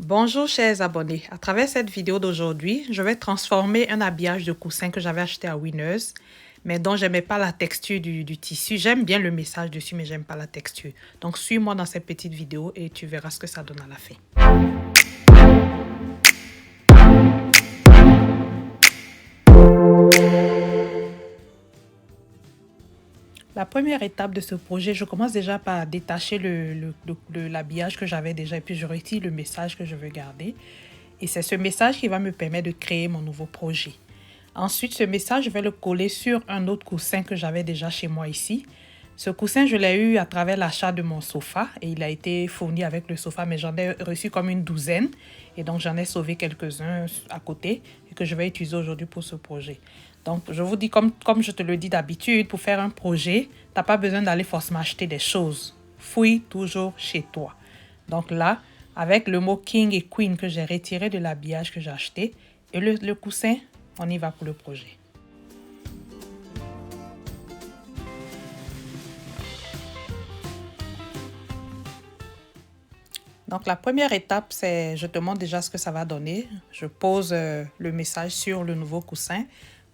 Bonjour chers abonnés, à travers cette vidéo d'aujourd'hui, je vais transformer un habillage de coussin que j'avais acheté à Winners, mais dont j'aimais pas la texture du tissu. J'aime bien le message dessus, mais j'aime pas la texture. Donc suis-moi dans cette petite vidéo et tu verras ce que ça donne à la fin. La première étape de ce projet, je commence déjà par détacher l'habillage que j'avais déjà et puis je retire le message que je veux garder. Et c'est ce message qui va me permettre de créer mon nouveau projet. Ensuite, ce message, je vais le coller sur un autre coussin que j'avais déjà chez moi ici. Ce coussin, je l'ai eu à travers l'achat de mon sofa et il a été fourni avec le sofa, mais j'en ai reçu comme une douzaine. Et donc, j'en ai sauvé quelques-uns à côté et que je vais utiliser aujourd'hui pour ce projet. Donc, je vous dis, comme je te le dis d'habitude, pour faire un projet, tu n'as pas besoin d'aller forcément acheter des choses. Fouille toujours chez toi. Donc là, avec le mot King et Queen que j'ai retiré de l'habillage que j'ai acheté et le coussin, on y va pour le projet. Donc la première étape, c'est, je te montre déjà ce que ça va donner. Je pose le message sur le nouveau coussin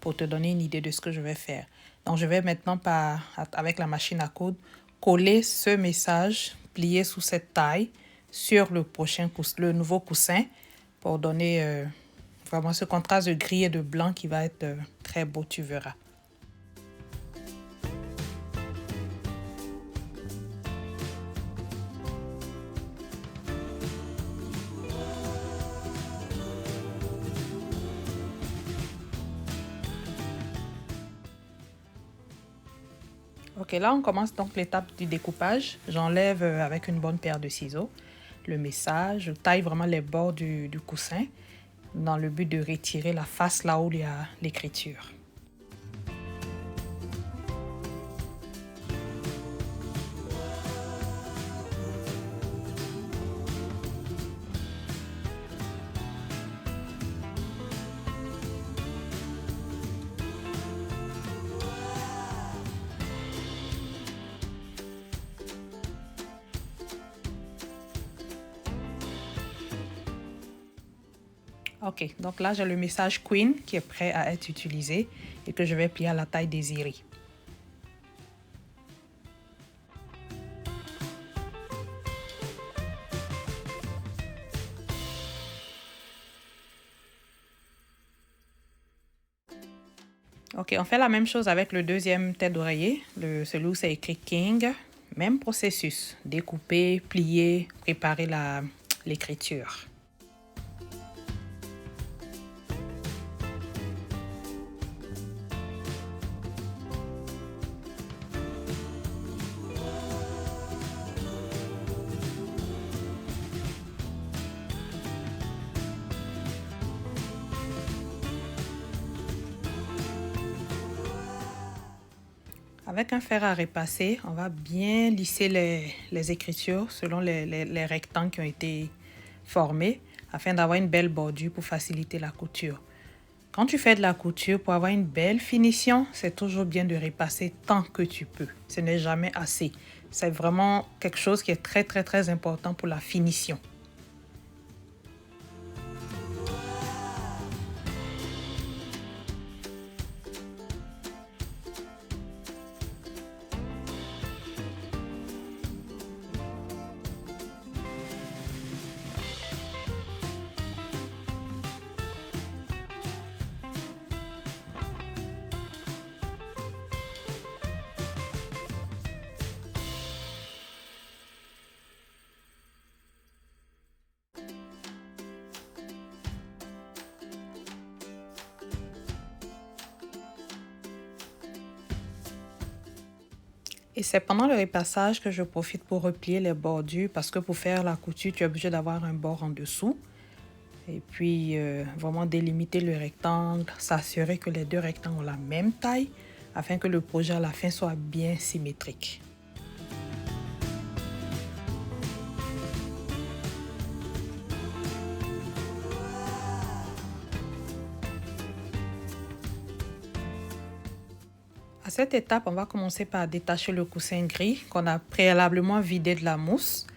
pour te donner une idée de ce que je vais faire. Donc je vais maintenant, avec la machine à coudre, coller ce message plié sous cette taille sur le nouveau coussin pour donner vraiment ce contraste de gris et de blanc qui va être très beau, tu verras. Ok, là on commence donc l'étape du découpage. J'enlève avec une bonne paire de ciseaux le message. Je taille vraiment les bords du coussin dans le but de retirer la face là où il y a l'écriture. Ok, donc là j'ai le message Queen qui est prêt à être utilisé et que je vais plier à la taille désirée. Ok, on fait la même chose avec le deuxième tête d'oreiller, celui où c'est écrit King. Même processus, découper, plier, préparer l'écriture. Avec un fer à repasser, on va bien lisser les écritures selon les rectangles qui ont été formés afin d'avoir une belle bordure pour faciliter la couture. Quand tu fais de la couture, pour avoir une belle finition, c'est toujours bien de repasser tant que tu peux. Ce n'est jamais assez. C'est vraiment quelque chose qui est très, très, très important pour la finition. Et c'est pendant le repassage que je profite pour replier les bordures parce que pour faire la couture, tu es obligé d'avoir un bord en dessous. Et puis, vraiment délimiter le rectangle, s'assurer que les deux rectangles ont la même taille afin que le projet à la fin soit bien symétrique. À cette étape, on va commencer par détacher le coussin gris qu'on a préalablement vidé de la mousse.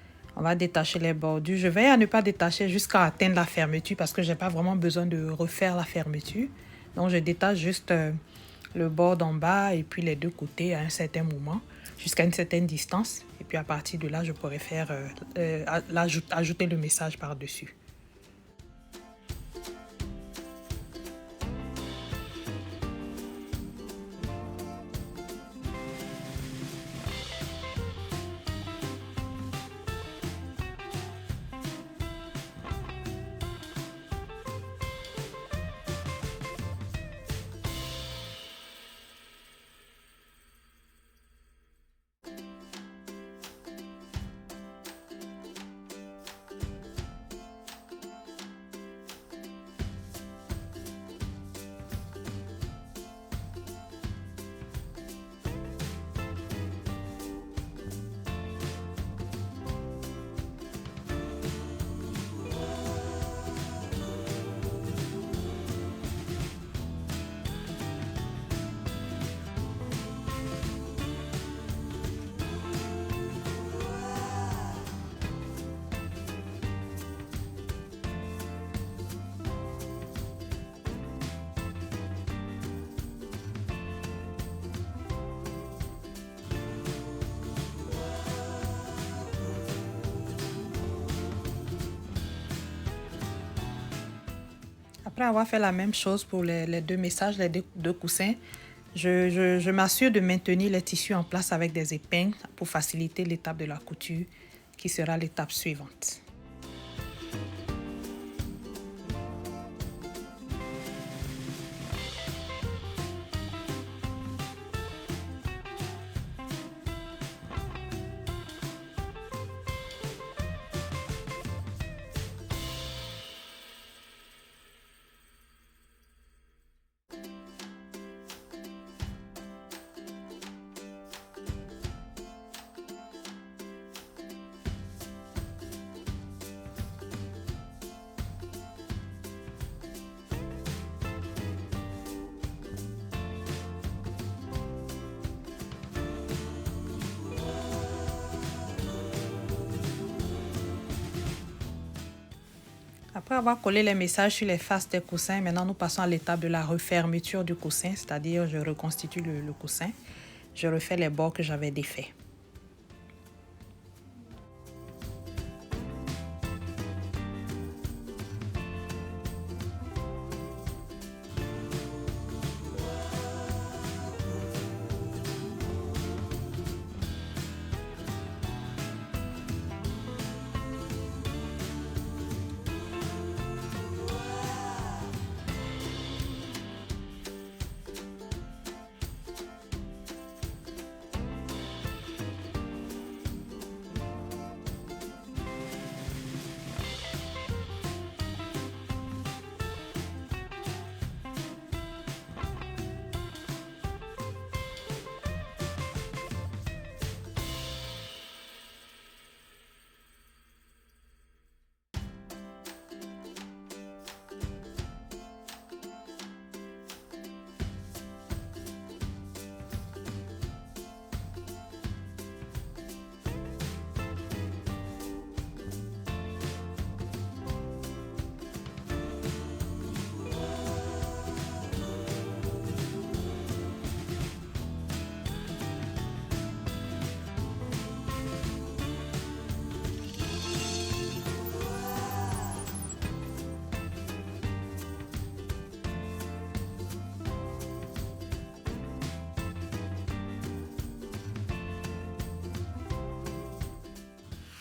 On va détacher les bordures. Je veille à ne pas détacher jusqu'à atteindre la fermeture parce que je n'ai pas vraiment besoin de refaire la fermeture. Donc, je détache juste le bord d'en bas et puis les deux côtés à un certain moment, jusqu'à une certaine distance. Et puis, à partir de là, je pourrais faire ajouter le message par-dessus. Après avoir fait la même chose pour les deux messages, les deux coussins, je m'assure de maintenir les tissus en place avec des épingles pour faciliter l'étape de la couture qui sera l'étape suivante. Après avoir collé les messages sur les faces des coussins, maintenant nous passons à l'étape de la refermeture du coussin, c'est-à-dire je reconstitue le coussin, je refais les bords que j'avais défaits.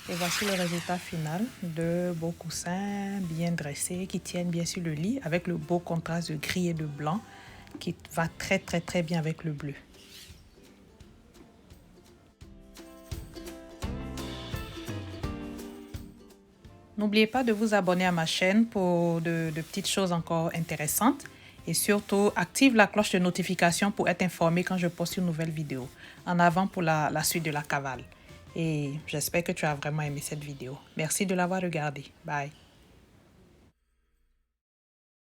Et voici le résultat final de beaux coussins bien dressés qui tiennent bien sur le lit avec le beau contraste de gris et de blanc qui va très bien avec le bleu. N'oubliez pas de vous abonner à ma chaîne pour de petites choses encore intéressantes. Et surtout, active la cloche de notification pour être informé quand je poste une nouvelle vidéo. En avant pour la suite de la cavale. Et j'espère que tu as vraiment aimé cette vidéo. Merci de l'avoir regardée. Bye.